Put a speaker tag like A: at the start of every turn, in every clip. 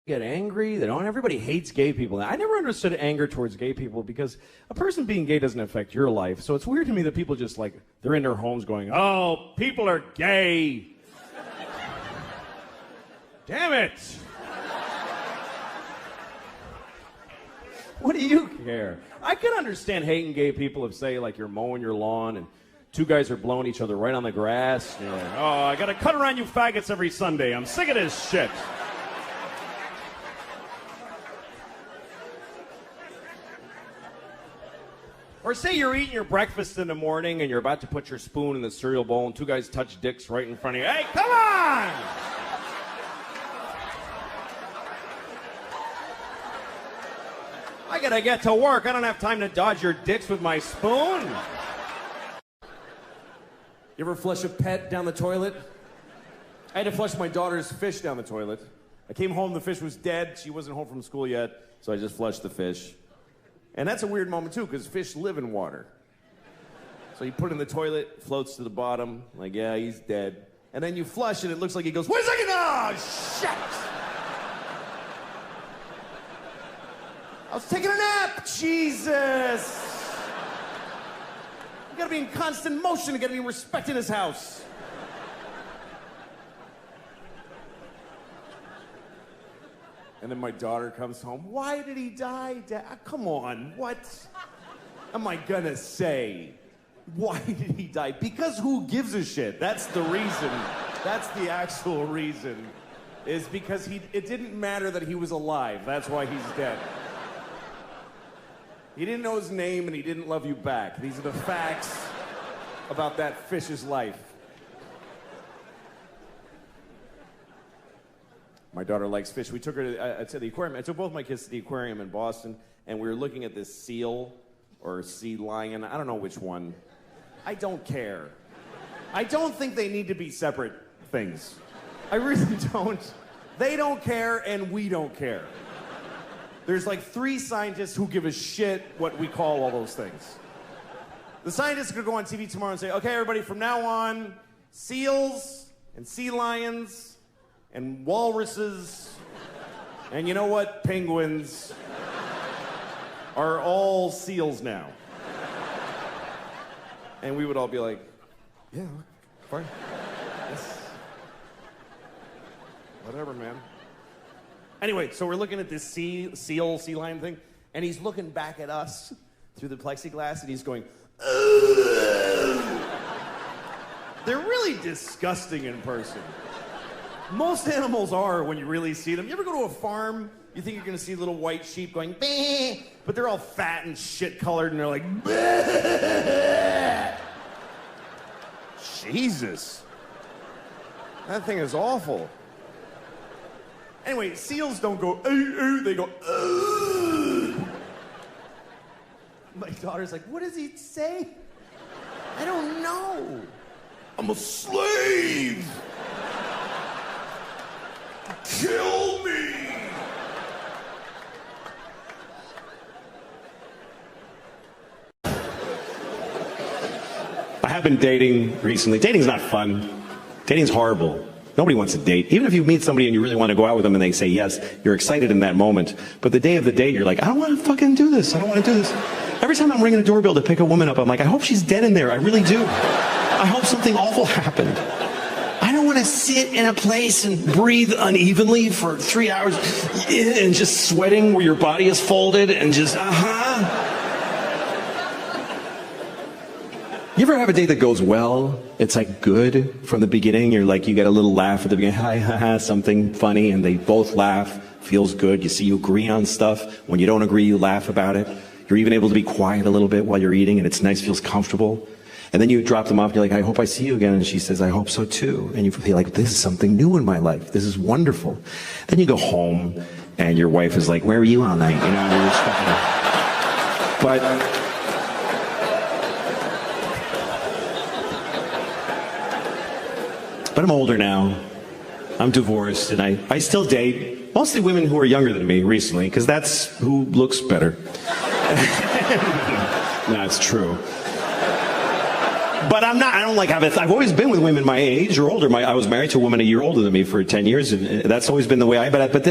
A: get angry. They don't. Everybody hates gay people. I never understood anger towards gay people because a person being gay doesn't affect your life. So it's weird to me that people just like, they're in their homes going, oh, people are gay. Damn it. What do you care? I can understand hating gay people if, say, like you're mowing your lawn and two guys are blowing each other right on the grass. And you're like, oh, I gotta cut around you faggots every Sunday. I'm sick of this shit. Or say you're eating your breakfast in the morning and you're about to put your spoon in the cereal bowl and two guys touch dicks right in front of you. Hey, come on! I gotta get to work. I don't have time to dodge your dicks with my spoon. You ever flush a pet down the toilet? I had to flush my daughter's fish down the toilet. I came home, the fish was dead. She wasn't home from school yet, so I just flushed the fish. And that's a weird moment, too, because fish live in water. So you put it in the toilet, floats to the bottom, like, yeah, he's dead. And then you flush, and it looks like he goes, wait a second, oh, shit! I was taking a nap, Jesus! You gotta be in constant motion, you gotta be respecting his house. And then my daughter comes home. Why did he die, Dad? Come on, what am I gonna say? Why did he die? Because who gives a shit? That's the reason. That's the actual reason. Is because it didn't matter that he was alive. That's why he's dead. He didn't know his name and he didn't love you back. These are the facts about that fish's life. My daughter likes fish. We took her to the aquarium. I took both my kids to the aquarium in Boston, and we were looking at this seal or sea lion. I don't know which one. I don't care. I don't think they need to be separate things. I really don't. They don't care, and we don't care. There's like 3 scientists who give a shit what we call all those things. The scientists are gonna go on TV tomorrow and say, okay, everybody, from now on, seals and sea lions and walruses, and you know what? Penguins are all seals now. And we would all be like, yeah, fine. Yes. Whatever, man. Anyway, so we're looking at this sea lion thing, and he's looking back at us through the plexiglass, and he's going, ugh. They're really disgusting in person. Most animals are when you really see them. You ever go to a farm, you think you're gonna see little white sheep going, bah, but they're all fat and shit colored and they're like, bah. Jesus. That thing is awful. Anyway, seals don't go, they go, ugh. My daughter's like, what does he say? I don't know. I'm a slave. Kill me! I have been dating recently. Dating's not fun. Dating's horrible. Nobody wants to date. Even if you meet somebody and you really want to go out with them and they say yes, you're excited in that moment. But the day of the date, you're like, I don't want to fucking do this. I don't want to do this. Every time I'm ringing a doorbell to pick a woman up, I'm like, I hope she's dead in there. I really do. I hope something awful happened. I don't want to sit in a place and breathe unevenly for 3 hours and just sweating where your body is folded and just, You ever have a date that goes well? It's like good from the beginning. You're like, you get a little laugh at the beginning, hi, ha, ha, something funny, and they both laugh, feels good. You see, you agree on stuff. When you don't agree, you laugh about it. You're even able to be quiet a little bit while you're eating, and it's nice, feels comfortable. And then you drop them off, and you're like, I hope I see you again. And she says, I hope so too. And you feel like, this is something new in my life. This is wonderful. Then you go home, and your wife is like, where were you all night? You know, you're just But I'm older now. I'm divorced, and I still date mostly women who are younger than me recently, because that's who looks better. No, it's true.
B: But I'm not. I don't like have it. I've always been with women my age or older. I was married to a woman a year older than me for 10 years, and that's always been the way I. But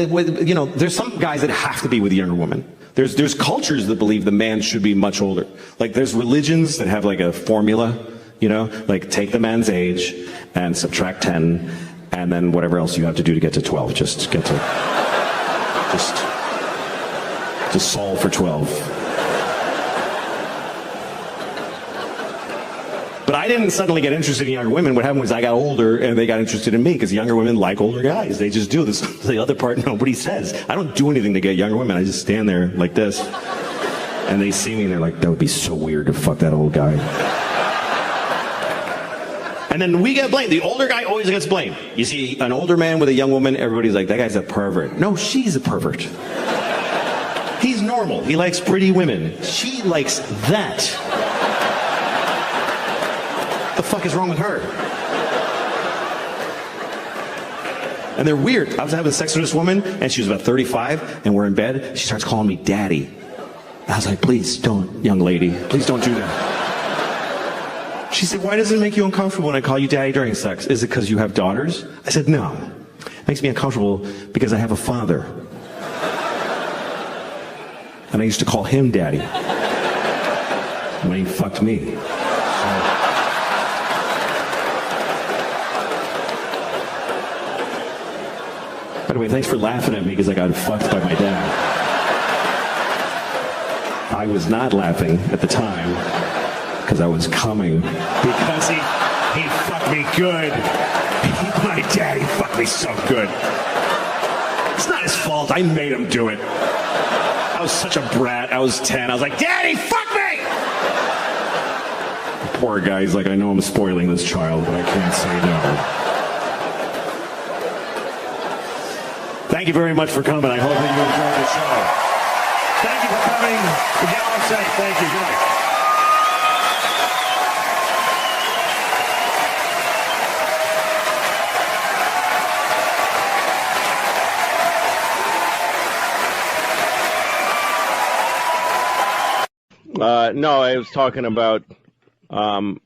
B: you know, there's some guys that have to be with a younger woman. There's cultures that believe the man should be much older. Like there's religions that have like a formula. You know, like take the man's age and subtract 10, and then whatever else you have to do to get to 12. Just get to just solve for 12. But I didn't suddenly get interested in younger women. What happened was I got older and they got interested in me because younger women like older guys. They just do this. The other part, nobody says. I don't do anything to get younger women. I just stand there like this. And they see me and they're like, that would be so weird to fuck that old guy. And then we get blamed. The older guy always gets blamed. You see an older man with a young woman, everybody's like, that guy's a pervert. No, she's a pervert. He's normal. He likes pretty women. She likes that. What the fuck is wrong with her? And they're weird. I was having sex with this woman, and she was about 35, and we're in bed. She starts calling me daddy. I was like, please don't, young lady. Please don't do that. She said, why does it make you uncomfortable when I call you daddy during sex? Is it because you have daughters? I said, no. It makes me uncomfortable because I have a father. And I used to call him daddy when he fucked me. By the way, thanks for laughing at me because I got fucked by my dad. I was not laughing at the time because I was coming. Because he fucked me good. My daddy fucked me so good. It's not his fault. I made him do it. I was such a brat. I was 10. I was like, Daddy, fuck me! The poor guy's like, I know I'm spoiling this child, but I can't say no. Thank you very much for coming. I hope that you enjoyed the show. Thank you for coming. Again, I'll say thank you. Good
A: night. No, I was talking about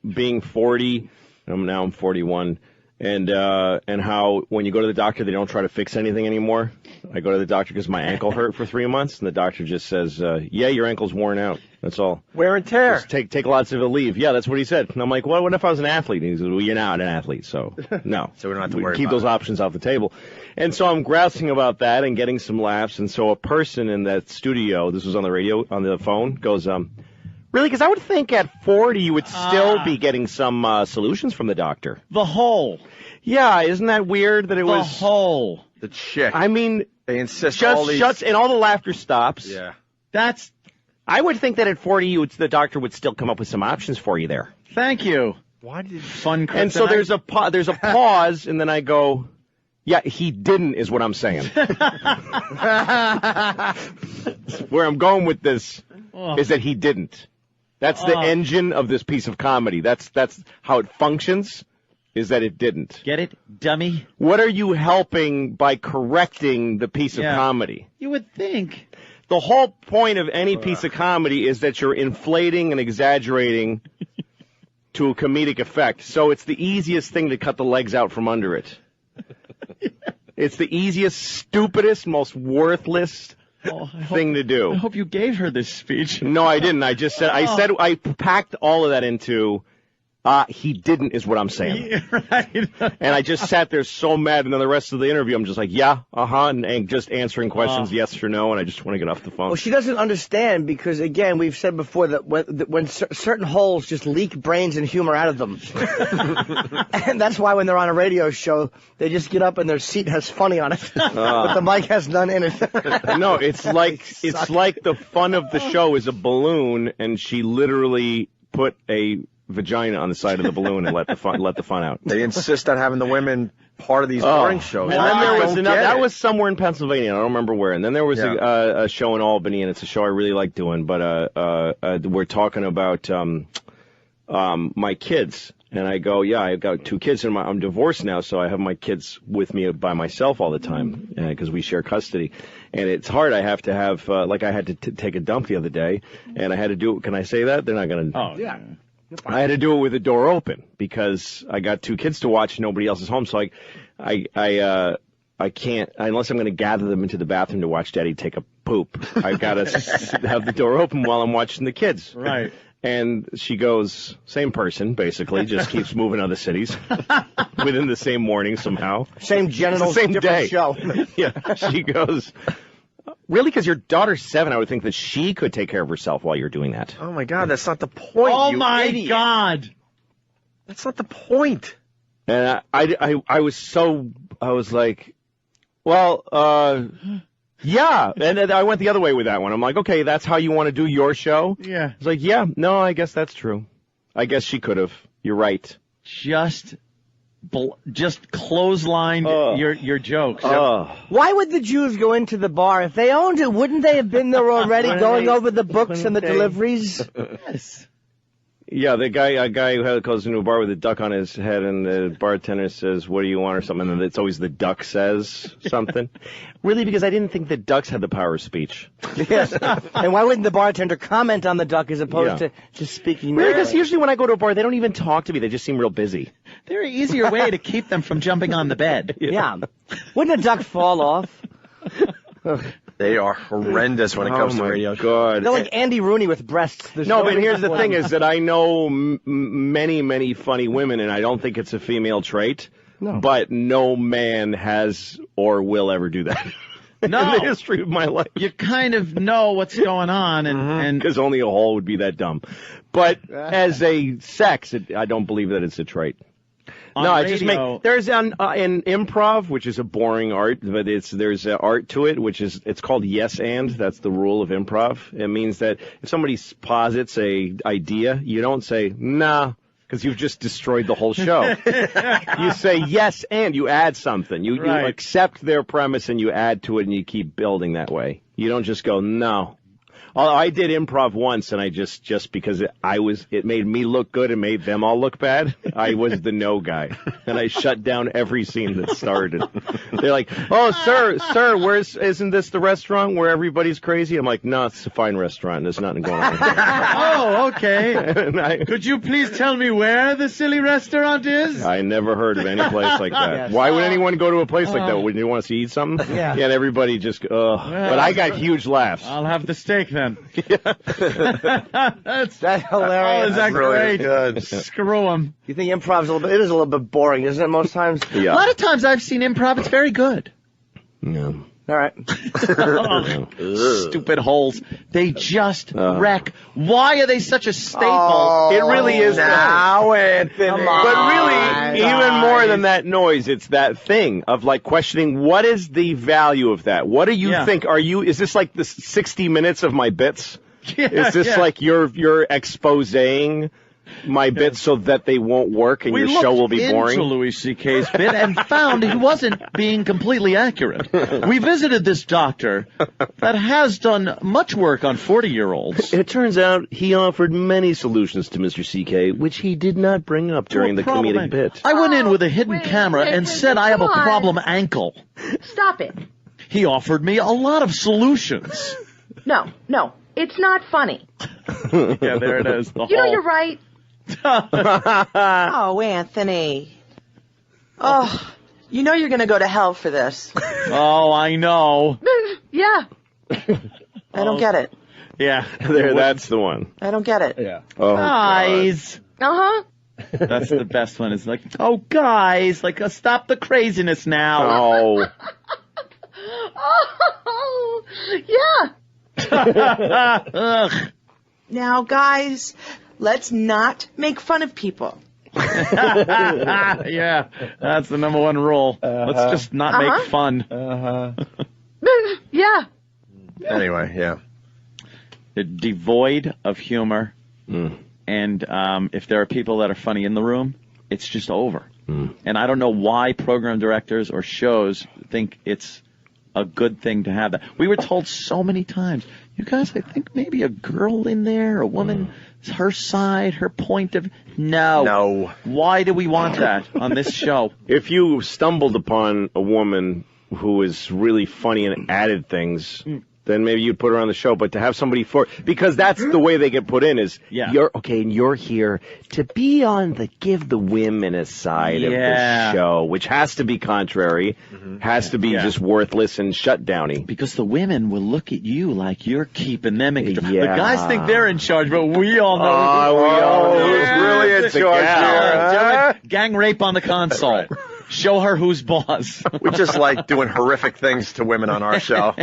A: being 40. Now I'm 41. And how when you go to the doctor, they don't try to fix anything anymore. I go to the doctor because my ankle hurt for 3 months, and the doctor just says, yeah, your ankle's worn out. That's all.
C: Wear and tear.
A: Just take lots of leave. Yeah, that's what he said. And I'm like, well, what if I was an athlete? And he says, well, you're not an athlete, so no.
C: So we don't have to worry
A: keep
C: about
A: those options off the table. And so I'm grousing about that and getting some laughs. And so a person in that studio, this was on the radio, on the phone, goes, really? Because I would think at 40 you would still be getting some solutions from the doctor.
D: The hole.
A: Yeah, isn't that weird that it was...
D: The hole.
C: The chick.
A: I mean...
C: They insist
A: just
C: all these...
A: shuts, and all the laughter stops.
C: Yeah.
D: That's...
A: I would think that at 40 the doctor would still come up with some options for you there.
D: Thank you.
C: Why did...
D: Fun kryptonite.
A: And so there's a pause, and then I go... Yeah, he didn't is what I'm saying. Where I'm going with this is that he didn't. That's the engine of this piece of comedy. That's how it functions, is that it didn't.
D: Get it, dummy?
A: What are you helping by correcting the piece of comedy?
D: You would think.
A: The whole point of any piece of comedy is that you're inflating and exaggerating to a comedic effect. So it's the easiest thing to cut the legs out from under it. It's the easiest, stupidest, most worthless thing to do.
D: I hope you gave her this speech.
A: No, I didn't. I just said, I packed all of that into, he didn't is what I'm saying.
D: Yeah, right.
A: And I just sat there so mad, and then the rest of the interview, I'm just like, yeah, and just answering questions, yes or no, and I just want to get off the phone.
E: Well, she doesn't understand because, again, we've said before that when certain holes just leak brains and humor out of them. And that's why when they're on a radio show, they just get up and their seat has funny on it, but the mic has none in it.
A: No, it's like the fun of the show is a balloon, and she literally put a vagina on the side of the balloon and let the fun out.
C: They insist on having the women part of these morning shows.
A: And then there was that was somewhere in Pennsylvania. I don't remember where. And then there was a show in Albany, and it's a show I really like doing. But we're talking about my kids, and I go, yeah, I've got 2 kids, and I'm divorced now, so I have my kids with me by myself all the time because we share custody. And it's hard. I have to have like I had to take a dump the other day, and I had to do. Can I say that? They're not going to.
D: Oh yeah.
F: I had to do it with the door open because I got 2 kids to watch. Nobody else is home, so I can't, unless I'm going to gather them into the bathroom to watch Daddy take a poop. I've got to have the door open while I'm watching the kids.
D: Right.
F: And she goes, same person, basically, just keeps moving other cities within the same morning somehow.
E: Same genitals,
F: same
E: different
F: day.
E: show.
F: Yeah, she goes, really? Because your daughter's 7, I would think that she could take care of herself while you're doing that.
C: Oh my God, that's not the point.
D: Oh
C: you
D: my
C: idiot.
D: God.
C: That's not the point.
F: And I was like, well, yeah. And then I went the other way with that one. I'm like, okay, that's how you want to do your show?
D: Yeah.
F: It's like, yeah, no, I guess that's true. I guess she could have. You're right.
D: Just clotheslined your jokes.
E: Why would the Jews go into the bar? If they owned it, wouldn't they have been there already going over the books and the deliveries?
D: Yes.
F: Yeah, a guy who goes into a bar with a duck on his head, and the bartender says, "What do you want?" or something, and it's always the duck says something. Really, because I didn't think that ducks had the power of speech.
E: Yes. And why wouldn't the bartender comment on the duck as opposed to just speaking?
F: Really, because usually when I go to a bar, they don't even talk to me. They just seem real busy.
D: They're an easier way to keep them from jumping on the bed.
E: Yeah. Wouldn't a duck fall off?
C: They are horrendous when it comes to radio shows.
F: God.
E: They're like Andy Rooney with breasts. There's
F: No, but here's
E: reason
F: the
E: for
F: thing
E: them.
F: is that I know many, many funny women, and I don't think it's a female trait. No. But no man has or will ever do that.
D: No.
F: In the history of my life.
D: You kind of know what's going on, and
F: Because only a hole would be that dumb. But as a sex, I don't believe that it's a trait.
D: on
F: No, I
D: radio,
F: just there's an improv, which is a boring art, but there's art to it, it's called yes and. That's the rule of improv. It means that if somebody posits a idea, you don't say nah, because you've just destroyed the whole show. You say yes and you add something. You accept their premise and you add to it and you keep building that way. You don't just go no. I did improv once, and I just because it made me look good and made them all look bad. I was the no guy, and I shut down every scene that started. They're like, "Oh, sir, isn't this the restaurant where everybody's crazy?" I'm like, "No, it's a fine restaurant. There's nothing going on."
D: Oh, okay.
F: And
D: Could you please tell me where the silly restaurant is?
F: I never heard of any place like that.
E: Yes.
F: Why would anyone go to a place like that? Wouldn't you want to eat something?
E: Yeah.
F: And everybody just, But I got huge laughs.
D: I'll have the steak then.
E: That's hilarious.
D: Oh, is that
C: Really
D: great?
C: good.
D: Screw them.
E: You think improv's it is a little bit boring, isn't it, most times?
F: Yeah.
D: A lot of times I've seen improv, it's very good.
F: Yeah.
E: All right.
D: Stupid holes. They just wreck. Why are they such a staple?
E: Oh,
F: It really is.
C: Now, Anthony.
E: Come on.
F: But really, even more than that noise, it's that thing of like questioning what is the value of that? What do you think? Is this like the 60 minutes of my bits? Is this like you're exposing my bits so that they won't work and your show will be boring?
D: We looked into Louis CK's bit and found he wasn't being completely accurate. We visited this doctor that has done much work on 40-year-olds.
F: It turns out he offered many solutions to Mr. CK, which he did not bring up during the comedic bit.
D: I went in with a hidden camera and said I have a problem ankle.
G: Stop it.
D: He offered me a lot of solutions.
G: No, it's not funny.
D: Yeah, there it is.
G: You know you're right.
H: Oh, Anthony. Oh, you know you're going to go to hell for this.
D: Oh, I know.
G: Yeah.
H: I don't get it.
D: Yeah.
F: That's the one.
H: I don't get it.
D: Yeah.
F: Oh,
D: guys.
G: Uh-huh.
D: That's the best one. It's like, oh, guys, like, stop the craziness now.
F: Oh.
G: Oh, yeah.
D: Ugh.
H: Now, guys, let's not make fun of people.
D: Yeah, that's the number one rule. Let's just not make fun.
G: Yeah.
C: Anyway, yeah.
D: They're devoid of humor, and if there are people that are funny in the room, it's just over. And I don't know why program directors or shows think it's a good thing to have that. We were told so many times, you guys, I think maybe a girl in there, a woman, her side, her point of... No. Why do we want that on this show?
F: If you stumbled upon a woman who is really funny and added things, then maybe you'd put her on the show. But to have somebody because that's the way they get put in is and you're here to be on the give the women a side of the show, which has to be contrary, has to be just worthless and shutdowny.
D: Because the women will look at you like you're keeping them in control. The guys think they're in charge, but we all know
C: who's really in charge here.
D: Gang rape on the console. Right. Show her who's boss.
C: We just like doing horrific things to women on our show.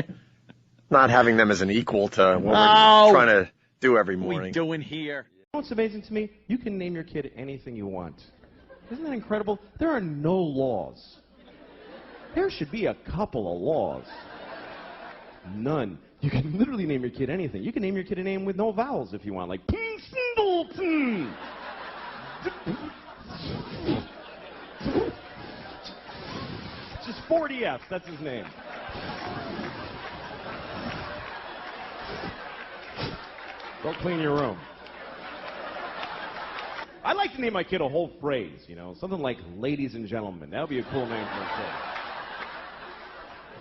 C: Not having them as an equal to what we're trying to do every morning.
D: We doing here.
A: You know what's amazing to me? You can name your kid anything you want. Isn't that incredible? There are no laws. There should be a couple of laws. None. You can literally name your kid anything. You can name your kid a name with no vowels if you want, like Singleton. Just 40 F's. That's his name. Go clean your room. I'd like to name my kid a whole phrase, you know, something like ladies and gentlemen. That would be a cool name for a kid.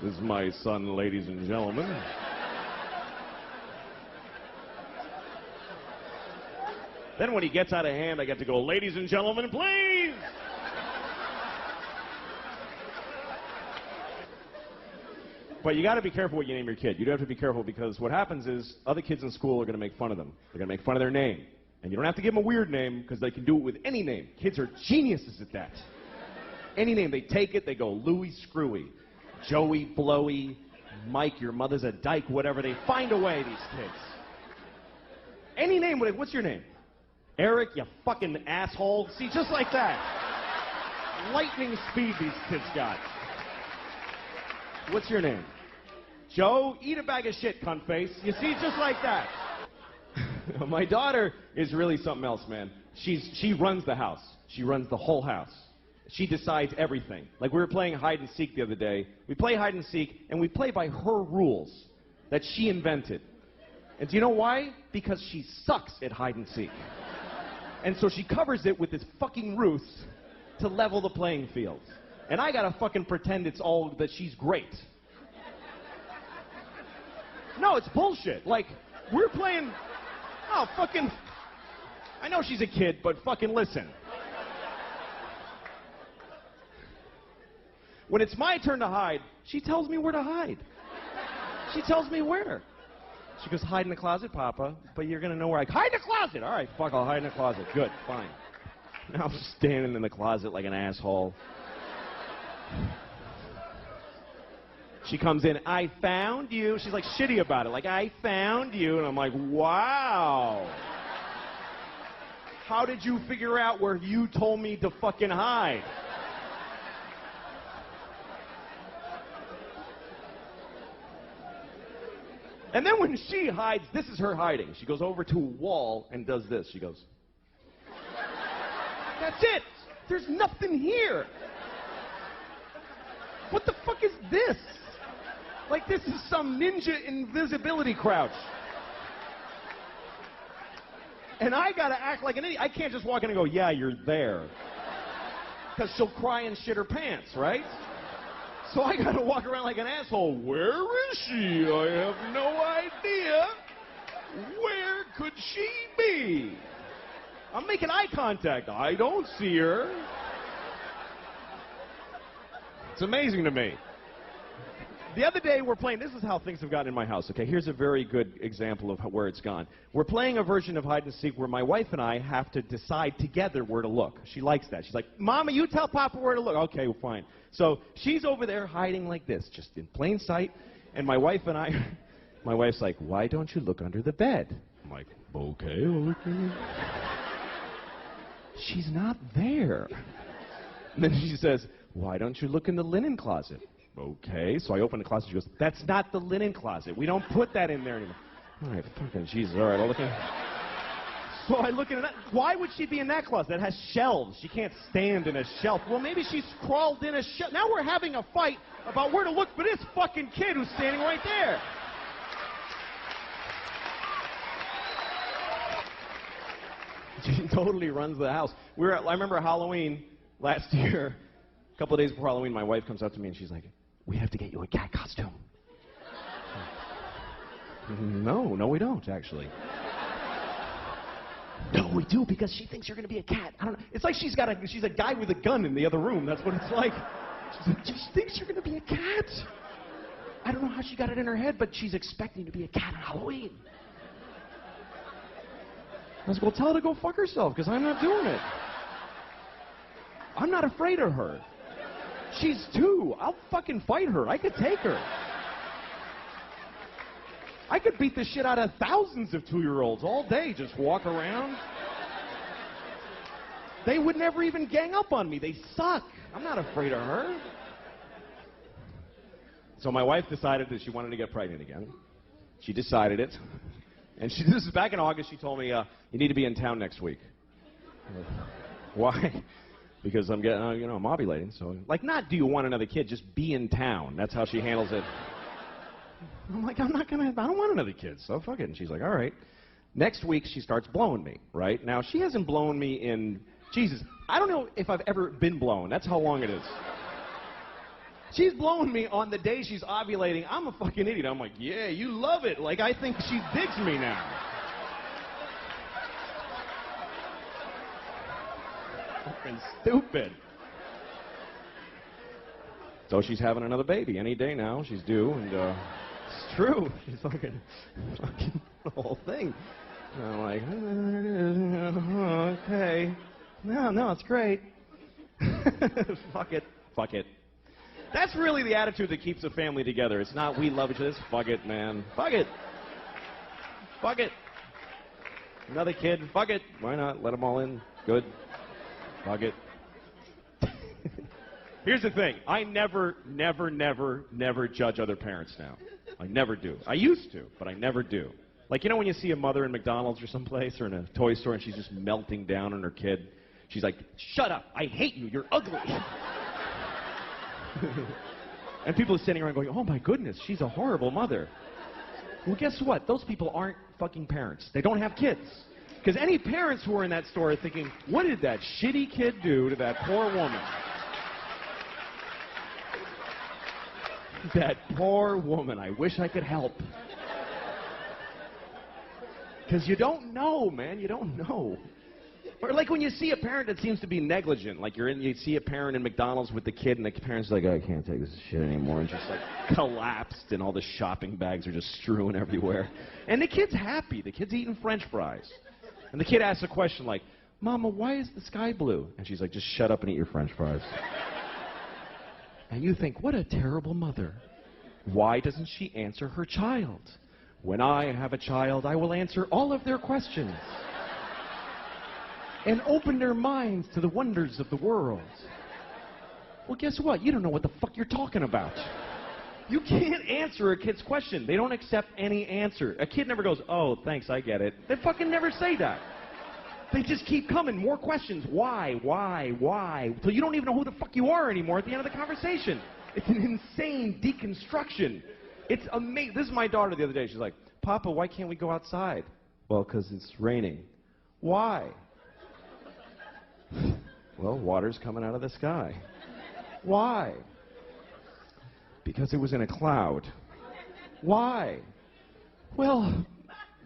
A: This is my son, ladies and gentlemen. Then when he gets out of hand, I get to go, ladies and gentlemen, please! But you got to be careful what you name your kid. You do have to be careful because what happens is other kids in school are going to make fun of them. They're going to make fun of their name. And you don't have to give them a weird name because they can do it with any name. Kids are geniuses at that. Any name. They take it, they go Louis Screwy, Joey Blowy, Mike, your mother's a dyke, whatever. They find a way, these kids. Any name. What's your name? Eric, you fucking asshole. See, just like that. Lightning speed these kids got. What's your name? Joe, eat a bag of shit, cunt face. You see, just like that. My daughter is really something else, man. She runs the house. She runs the whole house. She decides everything. Like we were playing hide and seek the other day. We play hide and seek, and we play by her rules that she invented. And do you know why? Because she sucks at hide and seek. And so she covers it with this fucking ruse to level the playing field. And I gotta fucking pretend it's all that she's great. No, it's bullshit. Like, we're playing... Oh, fucking... I know she's a kid, but fucking listen. When it's my turn to hide, she tells me where to hide. She tells me where. She goes, hide in the closet, Papa, but you're gonna know where I... Hide in the closet! All right, fuck, I'll hide in the closet. Good, fine. Now I'm standing in the closet like an asshole. She comes in, I found you. She's like shitty about it, like, I found you. And I'm like, wow. How did you figure out where you told me to fucking hide? And then when she hides, this is her hiding. She goes over to a wall and does this. She goes, that's it. There's nothing here. What the fuck is this? Like this is some ninja invisibility crouch. And I gotta act like an idiot. I can't just walk in and go, yeah, you're there. Because she'll cry and shit her pants, right? So I gotta walk around like an asshole. Where is she? I have no idea. Where could she be? I'm making eye contact. I don't see her. It's amazing to me. The other day we're playing, this is how things have gotten in my house, okay? Here's a very good example of where it's gone. We're playing a version of hide and seek where my wife and I have to decide together where to look. She likes that. She's like, Mama, you tell Papa where to look. Okay, well, fine. So she's over there hiding like this, just in plain sight. And my wife and I, my wife's like, why don't you look under the bed? I'm like, okay, I'll look in. She's not there. And then she says, why don't you look in the linen closet? Okay, so I open the closet. She goes, that's not the linen closet. We don't put that in there anymore. All right, fucking Jesus. All right, I'll look in. So I look in that. Why would she be in that closet? That has shelves. She can't stand in a shelf. Well, maybe she's crawled in a shelf. Now we're having a fight about where to look for this fucking kid who's standing right there. She totally runs the house. I remember Halloween last year. A couple of days before Halloween, my wife comes up to me and she's like, we have to get you a cat costume.
I: No, we don't, actually. No, we do, because she thinks you're going to be a cat. I don't know. It's like she's a guy with a gun in the other room. That's what it's like. She thinks you're going to be a cat. I don't know how she got it in her head, but she's expecting to be a cat on Halloween. I was like, well, tell her to go fuck herself, because I'm not doing it. I'm not afraid of her. She's 2. I'll fucking fight her. I could take her. I could beat the shit out of thousands of 2-year-olds all day, just walk around. They would never even gang up on me. They suck. I'm not afraid of her. So my wife decided that she wanted to get pregnant again. She decided it. And this is back in August. She told me, you need to be in town next week. Why? Because I'm getting, I'm ovulating. So, like, not do you want another kid, just be in town. That's how she handles it. I'm like, I don't want another kid, so fuck it. And she's like, all right. Next week, she starts blowing me, right? Now, she hasn't blown me in, Jesus, I don't know if I've ever been blown. That's how long it is. She's blowing me on the day she's ovulating. I'm a fucking idiot. I'm like, yeah, you love it. Like, I think she digs me now. Fucking stupid. So she's having another baby any day now. She's due, and it's true. She's fucking the whole thing. And I'm like, okay. No, it's great. Fuck it. That's really the attitude that keeps a family together. It's not we love each other. It's fuck it, man. Fuck it. Another kid. Fuck it. Why not? Let them all in. Good. Fuck it. Here's the thing. I never judge other parents now. I never do. I used to, but I never do. Like, you know when you see a mother in McDonald's or someplace or in a toy store and she's just melting down on her kid? She's like, shut up. I hate you. You're ugly. And people are sitting around going, oh my goodness, she's a horrible mother. Well, guess what? Those people aren't fucking parents. They don't have kids. Because any parents who are in that store are thinking, what did that shitty kid do to that poor woman? That poor woman. I wish I could help. Because you don't know, man. You don't know. Or like when you see a parent that seems to be negligent, like you see a parent in McDonald's with the kid, and the parent's like, I can't take this shit anymore, and just like collapsed, and all the shopping bags are just strewn everywhere. And the kid's happy. The kid's eating French fries. And the kid asks a question like, Mama, why is the sky blue? And she's like, just shut up and eat your French fries. And you think, what a terrible mother. Why doesn't she answer her child? When I have a child, I will answer all of their questions and open their minds to the wonders of the world. Well, guess what? You don't know what the fuck you're talking about. You can't answer a kid's question. They don't accept any answer. A kid never goes, oh, thanks, I get it. They fucking never say that. They just keep coming. More questions. Why? Till you don't even know who the fuck you are anymore at the end of the conversation. It's an insane deconstruction. It's amazing. This is my daughter the other day. She's like, Papa, why can't we go outside? Well, because it's raining. Why? Well, water's coming out of the sky. Why? Because it was in a cloud. Why? Well,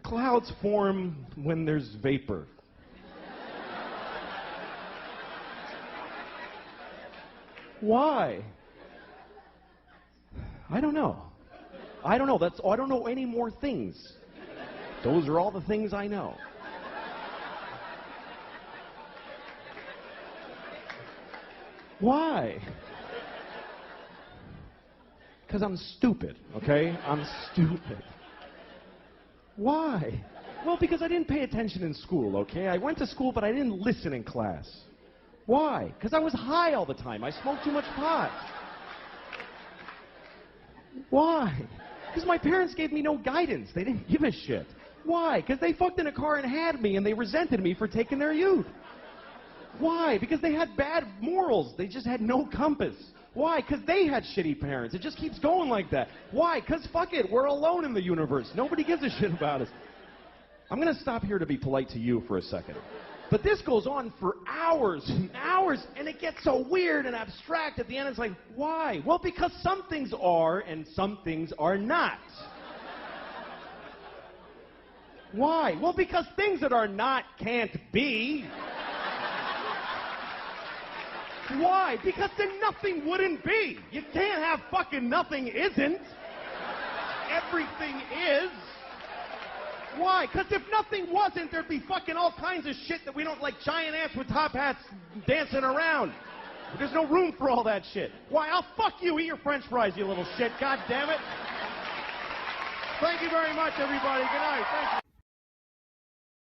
I: clouds form when there's vapor. Why? I don't know. I don't know any more things. Those are all the things I know. Why? Because I'm stupid, okay? I'm stupid. Why? Well, because I didn't pay attention in school, okay? I went to school, but I didn't listen in class. Why? Because I was high all the time. I smoked too much pot. Why? Because my parents gave me no guidance. They didn't give a shit. Why? Because they fucked in a car and had me, and they resented me for taking their youth. Why? Because they had bad morals. They just had no compass. Why? Because they had shitty parents. It just keeps going like that. Why? Because fuck it. We're alone in the universe. Nobody gives a shit about us. I'm going to stop here to be polite to you for a second. But this goes on for hours and hours, and it gets so weird and abstract at the end. It's like, why? Well, because some things are and some things are not. Why? Well, because things that are not can't be. Why? Because then nothing wouldn't be. You can't have fucking nothing isn't. Everything is. Why? Because if nothing wasn't, there'd be fucking all kinds of shit that we don't like, giant ants with top hats dancing around. There's no room for all that shit. Why? I'll fuck you. Eat your french fries, you little shit. God damn it. Thank you very much, everybody. Good night. Thank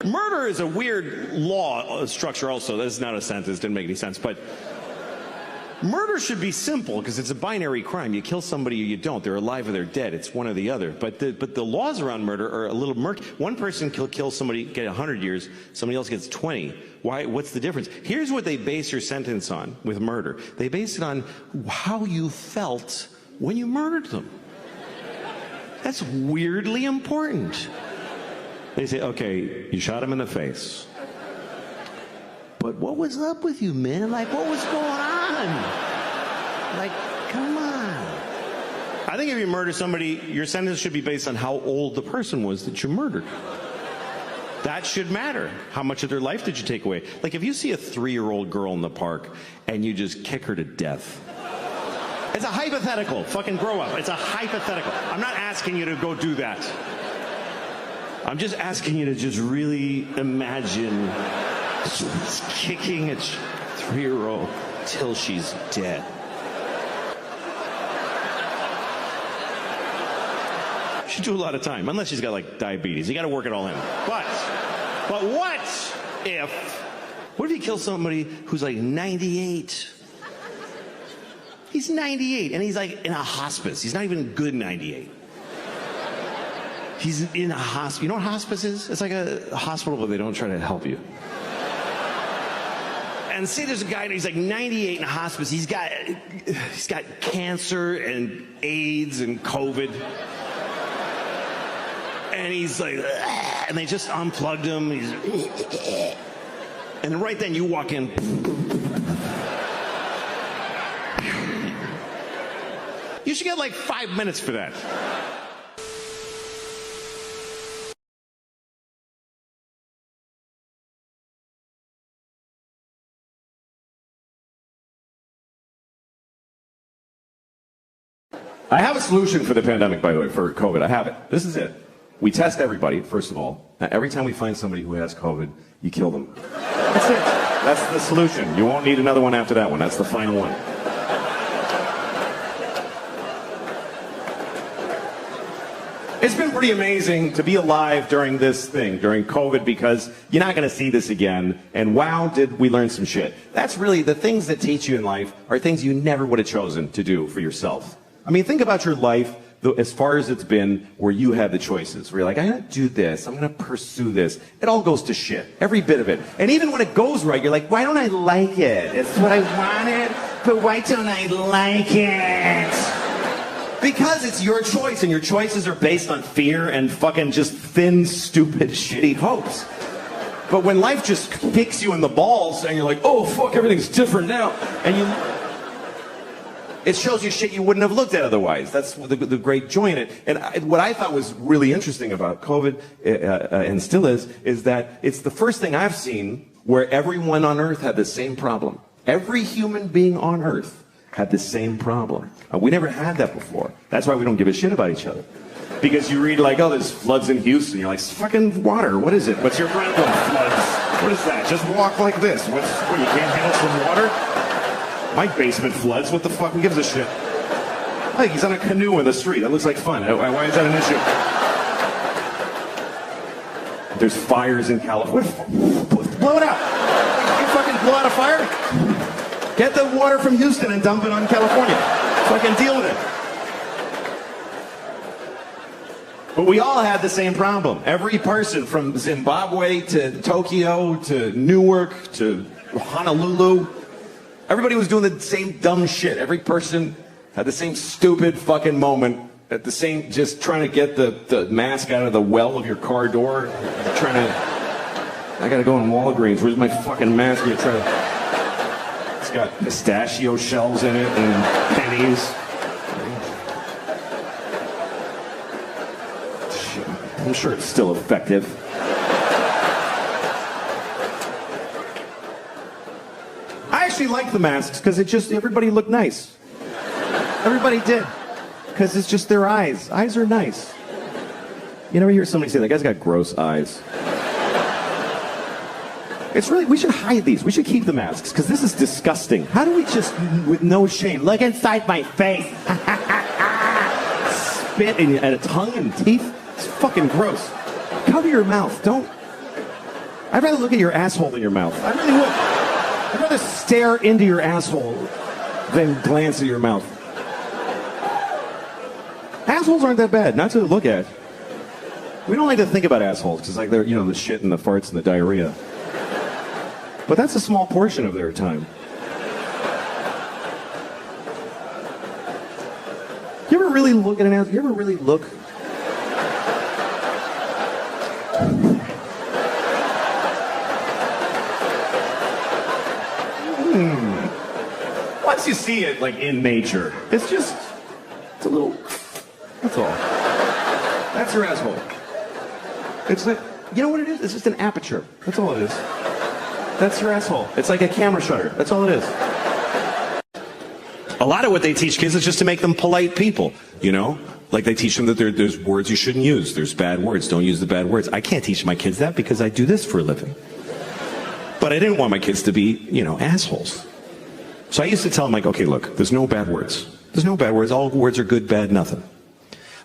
I: you.
B: Murder is a weird law structure also. That is not a sentence. Didn't make any sense. But murder should be simple because it's a binary crime. You kill somebody or you don't. They're alive or they're dead. It's one or the other. But the laws around murder are a little murky. One person can kill somebody, get 100 years. Somebody else gets 20. Why? What's the difference? Here's what they base your sentence on with murder. They base it on how you felt when you murdered them. That's weirdly important. They say, okay, you shot him in the face. But what was up with you, man? Like, what was going on? Like, come on. I think if you murder somebody, your sentence should be based on how old the person was that you murdered. That should matter. How much of their life did you take away? Like, if you see a 3-year-old girl in the park and you just kick her to death. It's a hypothetical. Fucking grow up. It's a hypothetical. I'm not asking you to go do that. I'm just asking you to just really imagine just kicking a 3-year-old till she's dead. She do a lot of time, unless she's got like diabetes. You got to work it all in. But what if you kill somebody who's like 98? He's 98 and he's like in a hospice. He's not even good 98. He's in a hospice. You know what hospice is? It's like a hospital where they don't try to help you. And say there's a guy and he's like 98 in a hospice. He's got cancer and AIDS and COVID. And he's like, and they just unplugged him. And right then you walk in. You should get like 5 minutes for that.
A: I have a solution for the pandemic, by the way, for COVID. I have it. This is it. We test everybody, first of all. Every time we find somebody who has COVID, you kill them. That's it. That's the solution. You won't need another one after that one. That's the final one. It's been pretty amazing to be alive during this thing, during COVID, because you're not going to see this again. And wow, did we learn some shit. That's really the things that teach you in life are things you never would have chosen to do for yourself. I mean, think about your life as far as it's been where you had the choices. Where you're like, I'm going to do this. I'm going to pursue this. It all goes to shit. Every bit of it. And even when it goes right, you're like, why don't I like it? It's what I wanted, but why don't I like it? Because it's your choice, and your choices are based on fear and fucking just thin, stupid, shitty hopes. But when life just kicks you in the balls and you're like, oh, fuck, everything's different now, and it shows you shit you wouldn't have looked at otherwise. That's the great joy in it. And what I thought was really interesting about COVID, and still is that it's the first thing I've seen where everyone on Earth had the same problem. Every human being on Earth had the same problem. We never had that before. That's why we don't give a shit about each other. Because you read like, oh, there's floods in Houston. You're like, fucking water. What is it? What's your problem? Floods. What is that? Just walk like this. What, you can't handle some water? My basement floods. What the fuck? Who gives a shit? Like, he's on a canoe in the street. That looks like fun. Why is that an issue? There's fires in California. Blow it out. You fucking blow out a fire? Get the water from Houston and dump it on California. Fucking deal with it. But we all had the same problem. Every person from Zimbabwe to Tokyo to Newark to Honolulu, everybody was doing the same dumb shit. Every person had the same stupid fucking moment at the same, just trying to get the mask out of the well of your car door. I gotta go in Walgreens. Where's my fucking mask? You're trying to... It's got pistachio shells in it and pennies.
B: I'm sure it's still effective. I actually like the masks because everybody looked nice. Everybody did. Because it's just their eyes. Eyes are nice. You never hear somebody say, that guy's got gross eyes. We should hide these. We should keep the masks because this is disgusting. How do we just, with no shame, look inside my face? Spit at a tongue and teeth? It's fucking gross. Cover your mouth. I'd rather look at your asshole than your mouth. I really would. I'd rather stare into your asshole than glance at your mouth. Assholes aren't that bad, not to look at. We don't like to think about assholes because they're, the shit and the farts and the diarrhea. But that's a small portion of their time. You ever really look at an asshole? You ever really look? Once you see it, in nature, it's a little, that's all. That's your asshole. You know what it is? It's just an aperture. That's all it is. That's your asshole. It's like a camera shutter. That's all it is. A lot of what they teach kids is just to make them polite people, Like they teach them that there's words you shouldn't use. There's bad words. Don't use the bad words. I can't teach my kids that because I do this for a living. But I didn't want my kids to be, assholes. So I used to tell them, okay, look, there's no bad words. There's no bad words. All words are good, bad, nothing.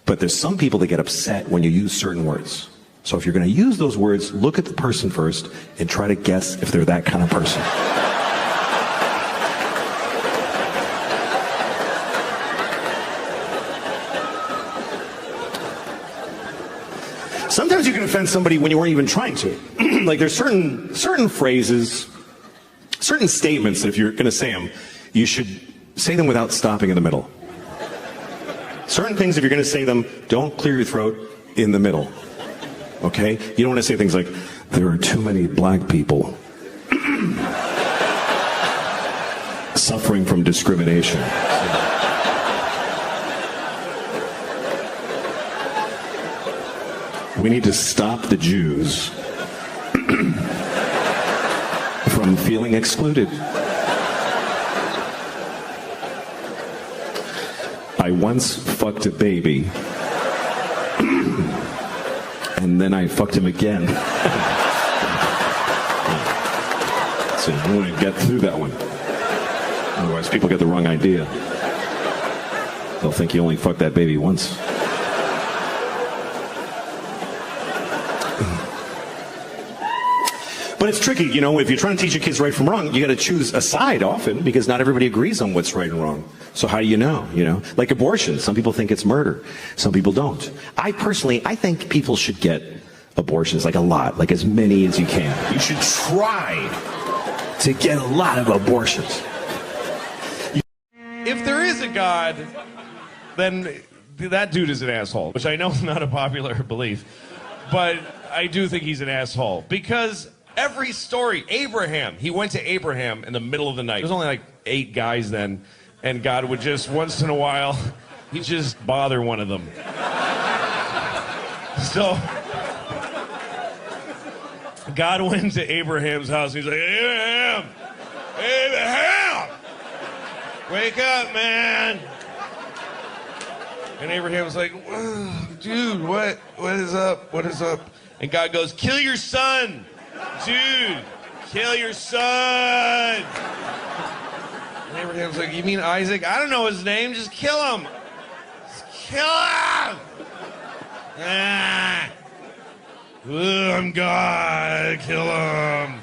B: But there's some people that get upset when you use certain words. So if you're going to use those words, look at the person first and try to guess if they're that kind of person. Sometimes you can offend somebody when you weren't even trying to. There's certain phrases, certain statements that if you're going to say them, you should say them without stopping in the middle. Certain things, if you're going to say them, don't clear your throat in the middle. Okay? You don't want to say things like, there are too many black people suffering from discrimination. We need to stop the Jews from feeling excluded. I once fucked a baby, and then I fucked him again. So I want to get through that one. Otherwise, people get the wrong idea. They'll think you only fucked that baby once. But it's tricky, if you're trying to teach your kids right from wrong, you got to choose a side often because not everybody agrees on what's right and wrong. So how do you know? Like abortion, some people think it's murder, some people don't. I think people should get abortions, a lot, as many as you can. You should try to get a lot of abortions.
I: If there is a God, then that dude is an asshole, which I know is not a popular belief, but I do think he's an asshole because every story, Abraham, he went to Abraham in the middle of the night. There's only 8 guys then, and God would just, once in a while, he'd just bother one of them. So, God went to Abraham's house, and he's like, Abraham! Wake up, man! And Abraham's like, dude, what is up? What is up? And God goes, kill your son! Dude, kill your son! And Abraham's like, you mean Isaac? I don't know his name, just kill him! Just kill him! I'm God, kill him!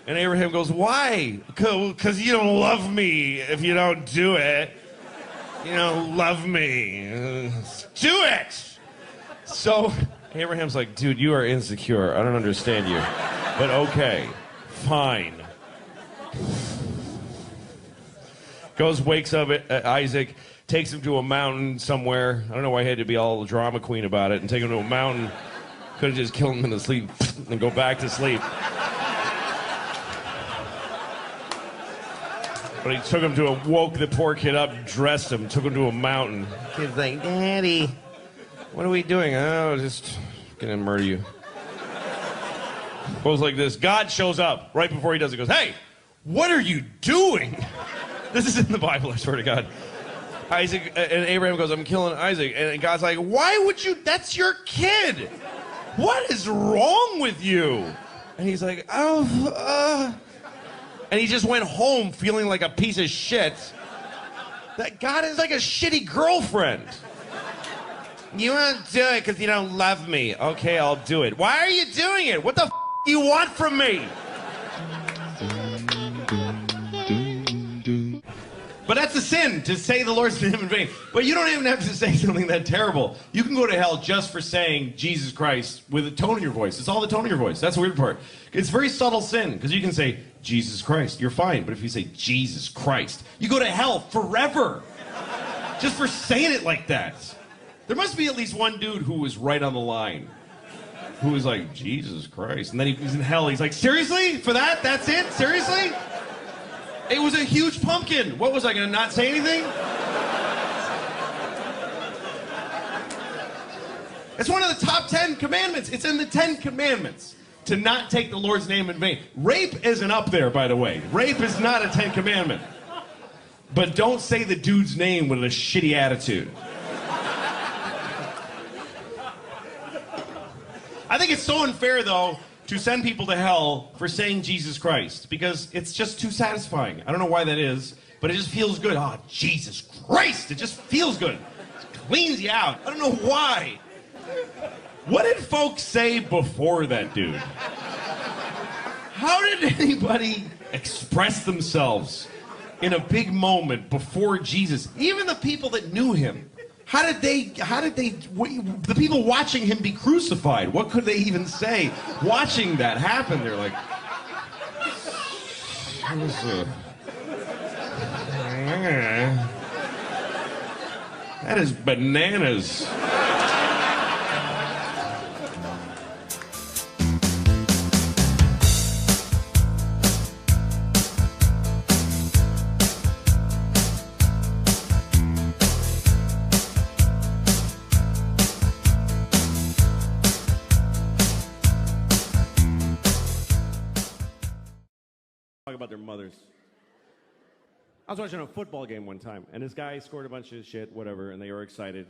I: And Abraham goes, why? Because you don't love me if you don't do it. You don't love me. Do it! So Abraham's like, dude, you are insecure. I don't understand you. But okay, fine. Goes, wakes up Isaac, takes him to a mountain somewhere. I don't know why he had to be all drama queen about it and take him to a mountain. Could have just killed him in the sleep and go back to sleep. But he took him woke the poor kid up, dressed him, took him to a mountain. Kid's like, Daddy, What are we doing? Oh, just gonna murder you. Goes like this. God shows up right before he does it. Goes, hey, what are you doing? This is in the Bible, I swear to God. Isaac and Abraham goes, I'm killing Isaac. And God's like, why would you? That's your kid. What is wrong with you? And he's like, oh, And he just went home feeling like a piece of shit. That God is like a shitty girlfriend. You won't do it because you don't love me. Okay, I'll do it. Why are you doing it? What the do you want from me? But that's a sin, to say the Lord's name in vain. But you don't even have to say something that terrible. You can go to hell just for saying Jesus Christ with a tone in your voice. It's all the tone in your voice. That's the weird part. It's very subtle sin, because you can say, Jesus Christ, you're fine. But if you say, Jesus Christ, you go to hell forever. Just for saying it like that. There must be at least one dude who was right on the line. Who was like, Jesus Christ. And then he's in hell. He's like, seriously? For that? That's it? Seriously? It was a huge pumpkin. What was I going to not say anything? It's one of the top 10 commandments. It's in the 10 commandments to not take the Lord's name in vain. Rape isn't up there, by the way. Rape is not a 10 commandment. But don't say the dude's name with a shitty attitude. I think it's so unfair, though, to send people to hell for saying Jesus Christ, because it's just too satisfying. I don't know why that is, but it just feels good. Oh, Jesus Christ! It just feels good. It cleans you out. I don't know why. What did folks say before that dude? How did anybody express themselves in a big moment before Jesus? Even the people that knew him. How did the people watching him be crucified, what could they even say watching that happen? They're like, that is bananas. About their mothers. I was watching a football game one time, and this guy scored a bunch of shit, whatever, and they were excited.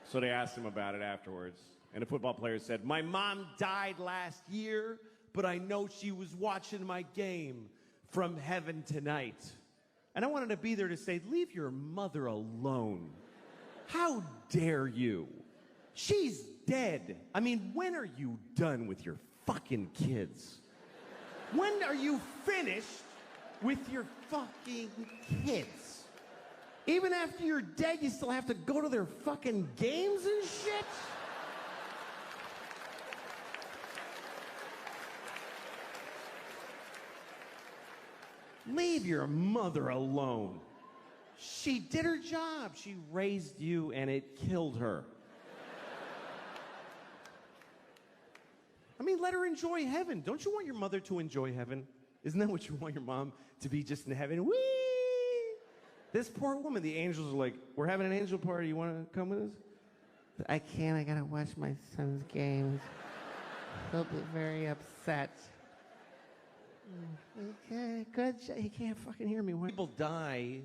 I: So they asked him about it afterwards, and a football player said, my mom died last year, but I know she was watching my game from heaven tonight. And I wanted to be there to say, leave your mother alone. How dare you? She's dead. I mean, when are you done with your fucking kids? When are you finished with your fucking kids? Even after you're dead, you still have to go to their fucking games and shit? Leave your mother alone. She did her job. She raised you, and it killed her. I mean, let her enjoy heaven. Don't you want your mother to enjoy heaven? Isn't that what you want your mom to be, just in heaven? Whee! This poor woman, the angels are like, we're having an angel party. You want to come with us? I can't. I got to watch my son's games. He'll be very upset. Okay, good. He can't fucking hear me. When people die,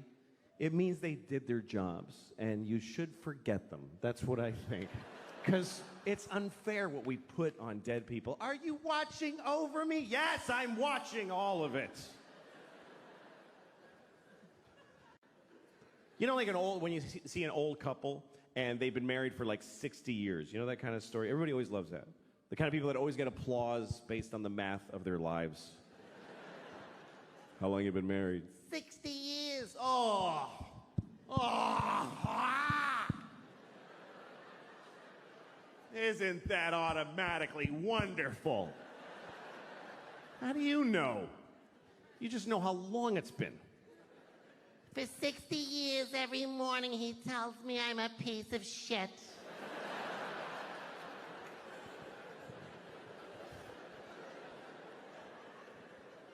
I: it means they did their jobs, and you should forget them. That's what I think. Because it's unfair what we put on dead people. Are you watching over me? Yes, I'm watching all of it. You know, like when you see an old couple and they've been married for like 60 years. You know that kind of story? Everybody always loves that. The kind of people that always get applause based on the math of their lives. How long have you been married? 60 years. Oh. Isn't that automatically wonderful? How do you know? You just know how long it's been.
J: For 60 years, every morning he tells me I'm a piece of shit.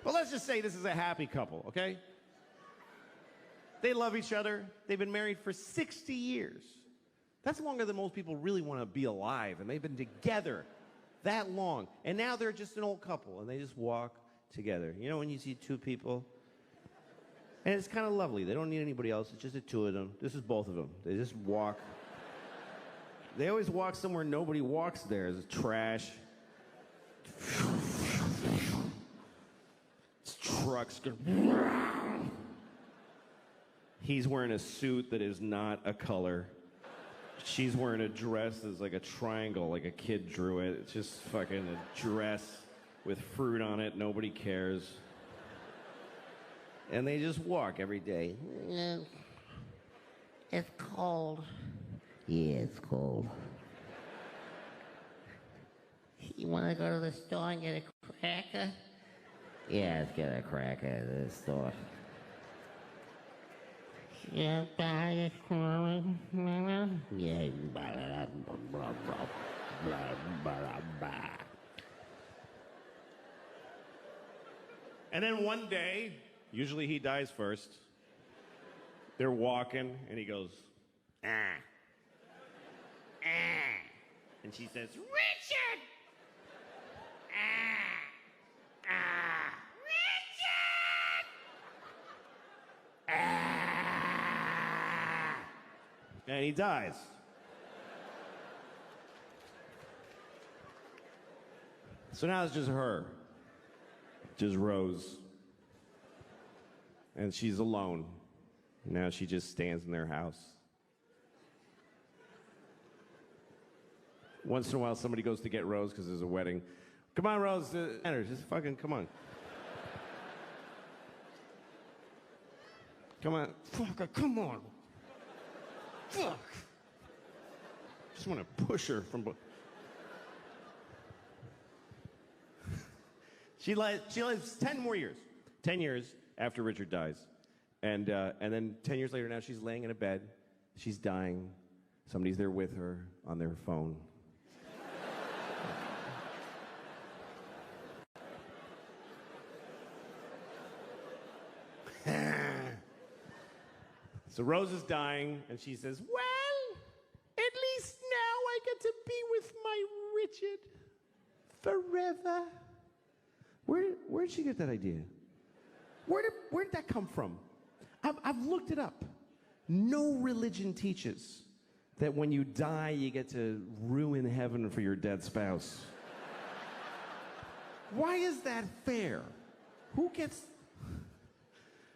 I: Well, let's just say this is a happy couple, okay? They love each other. They've been married for 60 years.
A: That's longer than most people really want to be alive, and they've been together that long. And now they're just an old couple, and they just walk together. You know when you see two people? And it's kind of lovely. They don't need anybody else. It's just the two of them. This is both of them. They just walk. They always walk somewhere nobody walks there. It's trash. It's trucks. He's wearing a suit that is not a color. She's wearing a dress that's like a triangle, like a kid drew it. It's just fucking a dress with fruit on it. Nobody cares. And they just walk every day.
J: Yeah. It's cold. Yeah, it's cold. You want to go to the store and get a cracker? Yeah, let's get a cracker at the store. Yeah, buy a cracker. Yeah, blah, blah, blah, blah.
A: And then one day, usually he dies first. They're walking, and he goes, ah. Ah. And she says, Richard! Ah. Ah. Richard! Ah. And he dies. So now it's just her. Just Rose. And she's alone. Now she just stands in their house. Once in a while, somebody goes to get Rose because there's a wedding. Come on, Rose. Enter. Just fucking come on. Come on. Fuck, come on. Fuck. Just want to push her from... She lives 10 more years. 10 years after Richard dies. And then 10 years later, now she's laying in a bed. She's dying. Somebody's there with her on their phone. So Rose is dying, and she says, well, at least now I get to be with my Richard forever. Where'd she get that idea? Where did that come from? I've looked it up. No religion teaches that when you die, you get to ruin heaven for your dead spouse. Why is that fair? Who gets...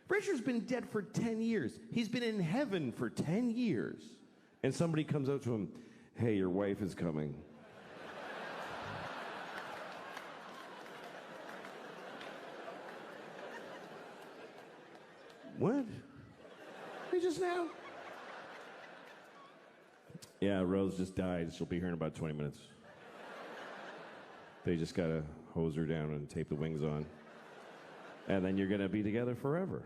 A: Richard's been dead for 10 years. He's been in heaven for 10 years. And somebody comes up to him, hey, your wife is coming. What? He just now? Yeah, Rose just died. She'll be here in about 20 minutes. They just gotta hose her down and tape the wings on. And then you're gonna be together forever.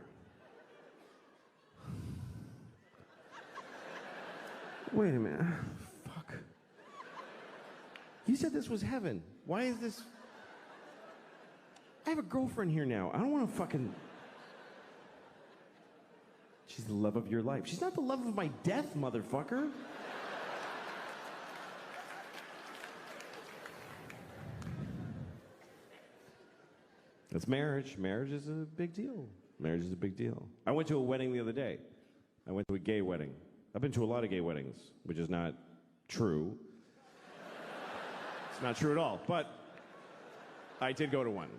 A: Wait a minute. Fuck. You said this was heaven. Why is this... I have a girlfriend here now. I don't want to fucking... She's the love of your life. She's not the love of my death, motherfucker. That's marriage. Marriage is a big deal. Marriage is a big deal. I went to a wedding the other day. I went to a gay wedding. I've been to a lot of gay weddings, which is not true. It's not true at all, but I did go to one.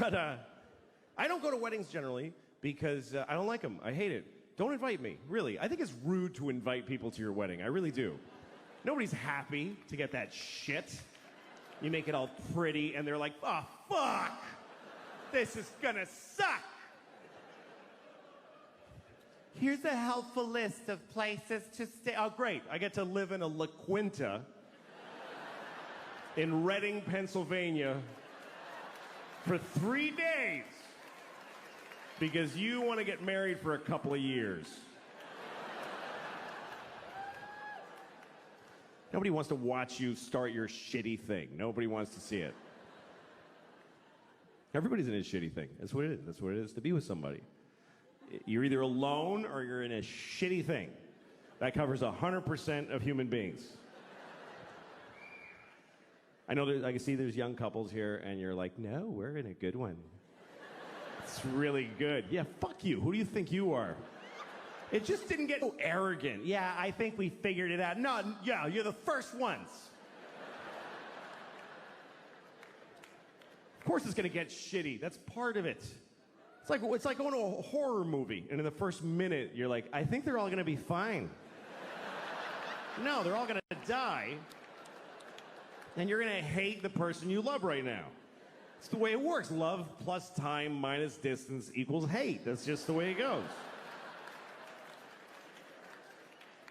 A: But I don't go to weddings generally because I don't like them. I hate it. Don't invite me, really. I think it's rude to invite people to your wedding. I really do. Nobody's happy to get that shit. You make it all pretty, and they're like, oh, fuck! This is gonna suck! Here's a helpful list of places to stay. Oh, great. I get to live in a La Quinta in Reading, Pennsylvania for 3 days because you want to get married for a couple of years. Nobody wants to watch you start your shitty thing. Nobody wants to see it. Everybody's in his shitty thing. That's what it is. That's what it is to be with somebody.
I: You're either alone or you're in a shitty thing. That covers 100% of human beings. I know I can see there's young couples here, and you're like, no, we're in a good one. It's really good. Yeah, fuck you. Who do you think you are? It just didn't get so arrogant. Yeah, I think we figured it out. No, yeah, you're the first ones. Of course it's going to get shitty. That's part of it. It's like going to a horror movie, and in the first minute, you're like, I think they're all going to be fine. No, they're all going to die, and you're going to hate the person you love right now. It's the way it works. Love plus time minus distance equals hate. That's just the way it goes.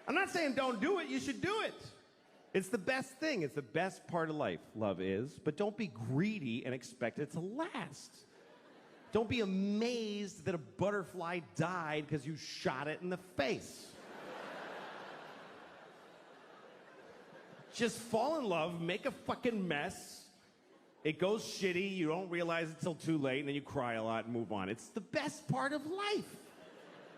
I: I'm not saying don't do it. You should do it. It's the best thing. It's the best part of life, love is. But don't be greedy and expect it to last. Don't be amazed that a butterfly died because you shot it in the face. Just fall in love, make a fucking mess. It goes shitty, you don't realize it till too late, and then you cry a lot and move on. It's the best part of life.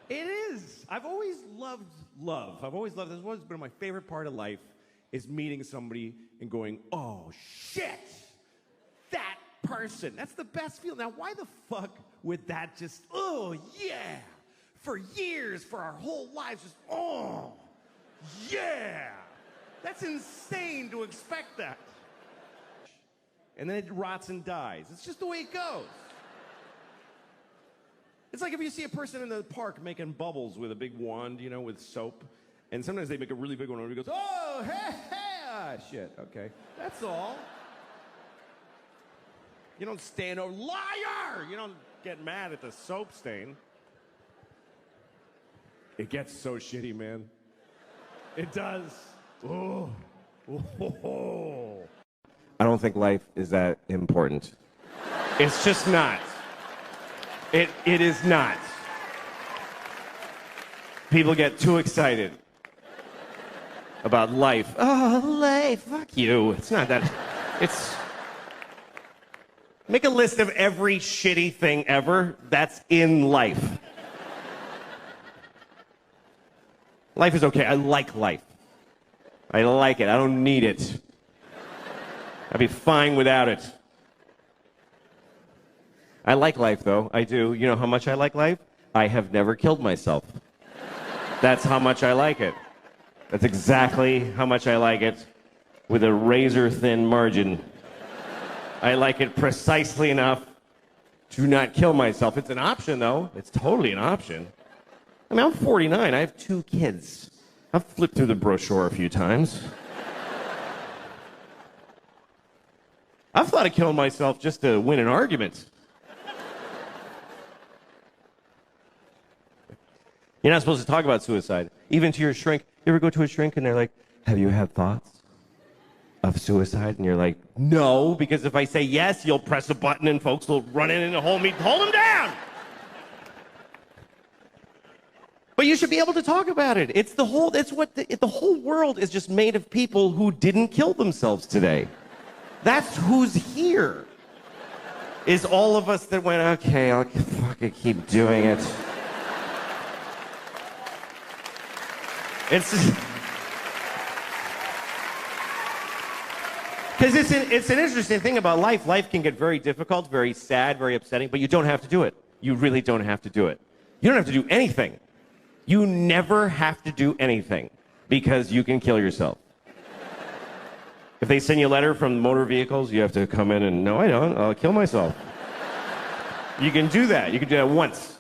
I: It is. I've always loved love. This has always been my favorite part of life, is meeting somebody and going, oh, shit, that person. That's the best feeling. Now, why the fuck would that just, oh, yeah, for years, for our whole lives, just, oh, yeah. That's insane to expect that. And then it rots and dies. It's just the way it goes. It's like if you see a person in the park making bubbles with a big wand, you know, with soap, and sometimes they make a really big one and everybody goes, oh, hey, ah, shit, okay. That's all. You don't stand over, liar! You don't get mad at the soap stain. It gets so shitty, man. It does. Oh. Oh. I don't think life is that important. It's just not. It is not. People get too excited about life. Oh, life, fuck you. It's not that. It's... Make a list of every shitty thing ever that's in life. Life is okay. I like life. I like it. I don't need it. I'd be fine without it. I like life, though. I do. You know how much I like life? I have never killed myself. That's how much I like it. That's exactly how much I like it, with a razor-thin margin. I like it precisely enough to not kill myself. It's an option, though. It's totally an option. I mean, I'm 49. I have 2 kids. I've flipped through the brochure a few times. I've thought of killing myself just to win an argument. You're not supposed to talk about suicide. Even to your shrink. You ever go to a shrink and they're like, have you had thoughts of suicide? And you're like, no, because if I say yes, you'll press a button and folks will run in and hold him down. But you should be able to talk about it. The whole world is just made of people who didn't kill themselves today. That's who's here. Is all of us that went, okay, I'll fucking keep doing it. It's because it's an interesting thing about life. Life can get very difficult, very sad, very upsetting, but you don't have to do it. You really don't have to do it. You don't have to do anything. You never have to do anything because you can kill yourself. If they send you a letter from motor vehicles, you have to come in and, no, I don't. I'll kill myself. You can do that. You can do that once.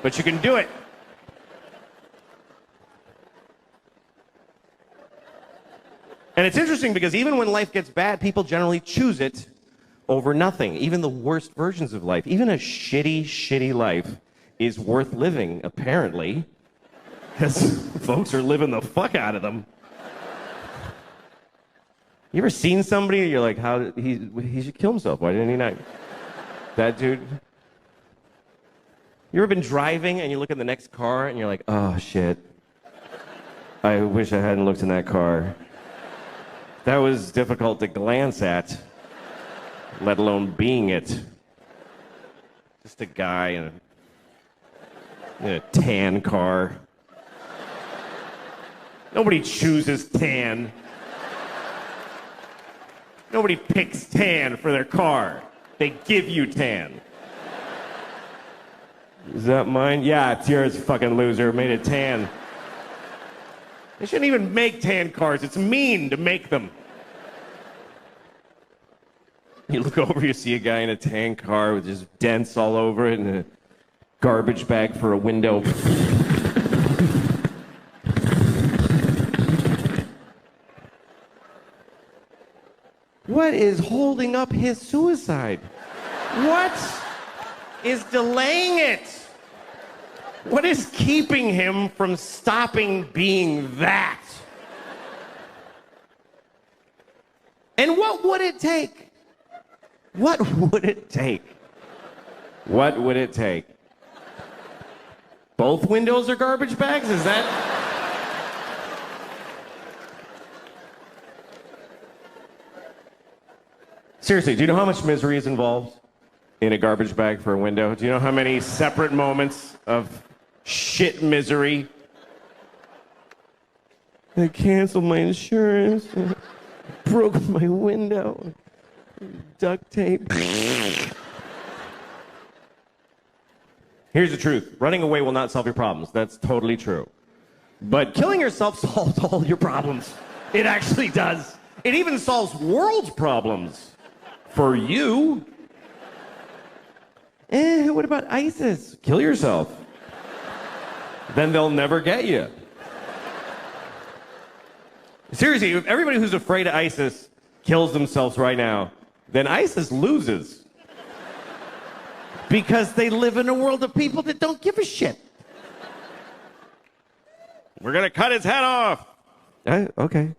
I: But you can do it. And it's interesting because even when life gets bad, people generally choose it over nothing. Even the worst versions of life. Even a shitty, shitty life is worth living, apparently. Because folks are living the fuck out of them. You ever seen somebody and you're like, how did he should kill himself? Why didn't he not? That dude. You ever been driving and you look at the next car and you're like, oh shit. I wish I hadn't looked in that car. That was difficult to glance at, let alone being it. Just a guy and A tan car. Nobody chooses tan. Nobody picks tan for their car. They give you tan. Is that mine? Yeah, it's yours, fucking loser. Made it tan. They shouldn't even make tan cars. It's mean to make them. You look over, you see a guy in a tan car with just dents all over it and a garbage bag for a window. What is holding up his suicide? What is delaying it? What is keeping him from stopping being that? And what would it take? What would it take? What would it take? Both windows are garbage bags? Is that... Seriously, do you know how much misery is involved in a garbage bag for a window? Do you know how many separate moments of shit misery? I canceled my insurance. Broke my window. Duct tape. Here's the truth. Running away will not solve your problems. That's totally true. But killing yourself solves all your problems. It actually does. It even solves world problems. For you. What about ISIS? Kill yourself. Then they'll never get you. Seriously, if everybody who's afraid of ISIS kills themselves right now, then ISIS loses. Because they live in a world of people that don't give a shit. We're gonna cut his head off. Okay.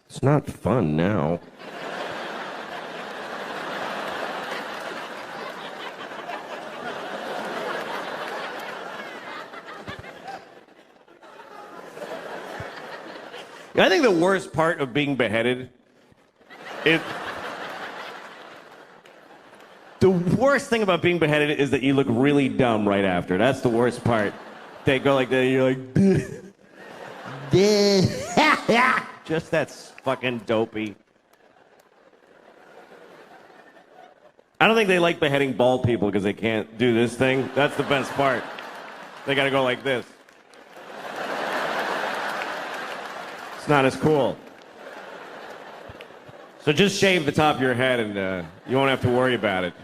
I: It's not fun now. I think the worst part of being beheaded is... The worst thing about being beheaded is that you look really dumb right after. That's the worst part. They go like that, and you're like... Just that's fucking dopey. I don't think they like beheading bald people because they can't do this thing. That's the best part. They gotta go like this. It's not as cool. So just shave the top of your head and you won't have to worry about it.